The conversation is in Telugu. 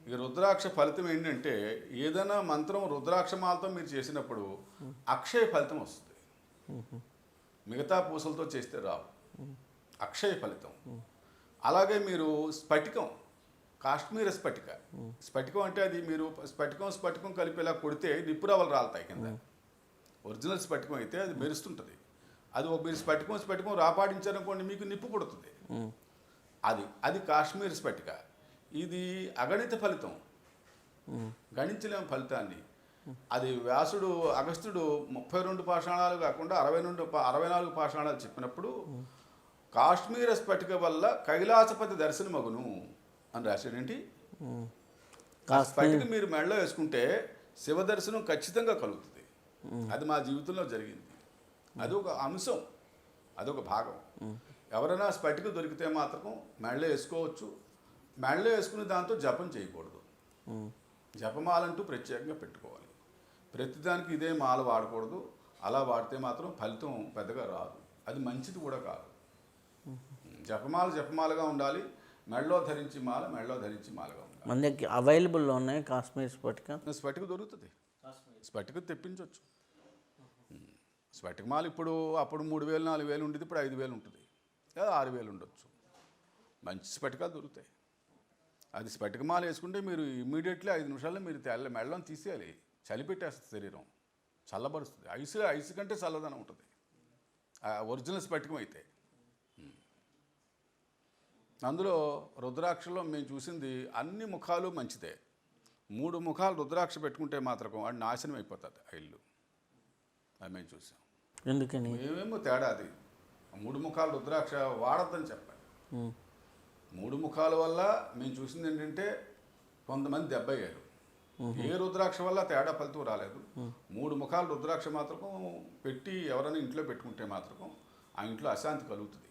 ఇక రుద్రాక్ష ఫలితం ఏంటంటే ఏదైనా మంత్రం రుద్రాక్షమాలతో మీరు చేసినప్పుడు అక్షయ ఫలితం వస్తుంది. మిగతా పూసలతో చేస్తే రావు, అక్షయ ఫలితం. అలాగే మీరు స్ఫటికం, కాశ్మీర స్ఫటిక, స్ఫటికం అంటే అది మీరు స్ఫటికం కలిపేలా కొడితే నిప్పురవ్వలు రాలుతాయి కింద. ఒరిజినల్ స్ఫటికం అయితే అది మెరుస్తుంటుంది. అది మీరు స్ఫటికం రాపాడించారనుకోండి మీకు నిప్పు పుడుతుంది. అది కాశ్మీర్ స్ఫటిక. ఇది అగణిత ఫలితం, గణించలేము ఫలితాన్ని. అది వ్యాసుడు అగస్త్యుడు 32 పాషాణాలు కాకుండా 64 పాషాణాలు చెప్పినప్పుడు కాశ్మీర స్ఫటిక వల్ల కైలాసపతి దర్శనమగును అని రాశాడేంటి. ఆ స్ఫటిక మీరు మెడలో వేసుకుంటే శివ దర్శనం ఖచ్చితంగా కలుగుతుంది. అది మా జీవితంలో జరిగింది. అది ఒక అంశం, అదొక భాగం. ఎవరైనా స్ఫటిక దొరికితే మాత్రం మెడలో వేసుకోవచ్చు. మెడలో వేసుకుని దాంతో జపం చేయకూడదు. జపమాలంటూ ప్రత్యేకంగా పెట్టుకోవాలి. ప్రతిదానికి ఇదే మాల వాడకూడదు. అలా వాడితే మాత్రం ఫలితం పెద్దగా రాదు, అది మంచిది కూడా కాదు. జపమాలగా ఉండాలి. మెడలో ధరించి మాలగా ఉండాలి. మన దగ్గర అవైలబుల్లో ఉన్నాయి కాశ్మీర్ స్ఫటిక దొరుకుతుంది. స్ఫటిక తెప్పించవచ్చు. స్ఫటికమాల అప్పుడు 3000 4000 ఉండేది, ఇప్పుడు 5000 ఉంటుంది, లేదా 6000 ఉండొచ్చు. మంచి స్ఫటికాలు దొరుకుతాయి. అది స్ఫటికమాల వేసుకుంటే మీరు ఇమ్మీడియట్లీ 5 నిమిషాల్లో మీరు మెడలో తీసేయాలి. చలి పెట్టేస్తుంది, శరీరం చల్లబరుస్తుంది. ఐస్ కంటే చల్లదనం ఉంటుంది ఒరిజినల్ స్ఫటికం అయితే. అందులో రుద్రాక్షలో మేము చూసింది అన్ని ముఖాలు మంచిదే. 3 ముఖాలు రుద్రాక్ష పెట్టుకుంటే మాత్రం అది నాశనం అయిపోతుంది ఆ ఇల్లు. అది మేము చూసాం. ఎందుకని? మేమేమో తేడా అది. 3 ముఖాలు రుద్రాక్ష వాడద్దని చెప్పాలి. 3 ముఖాల వల్ల మేము చూసింది ఏంటంటే కొంతమంది దెబ్బయ్యారు. ఏ రుద్రాక్ష వల్ల తేడా ఫలితం రాలేదు. 3 ముఖాలు రుద్రాక్ష మాత్రం పెట్టి ఎవరైనా ఇంట్లో పెట్టుకుంటే మాత్రం ఆ ఇంట్లో అశాంతి కలుగుతుంది.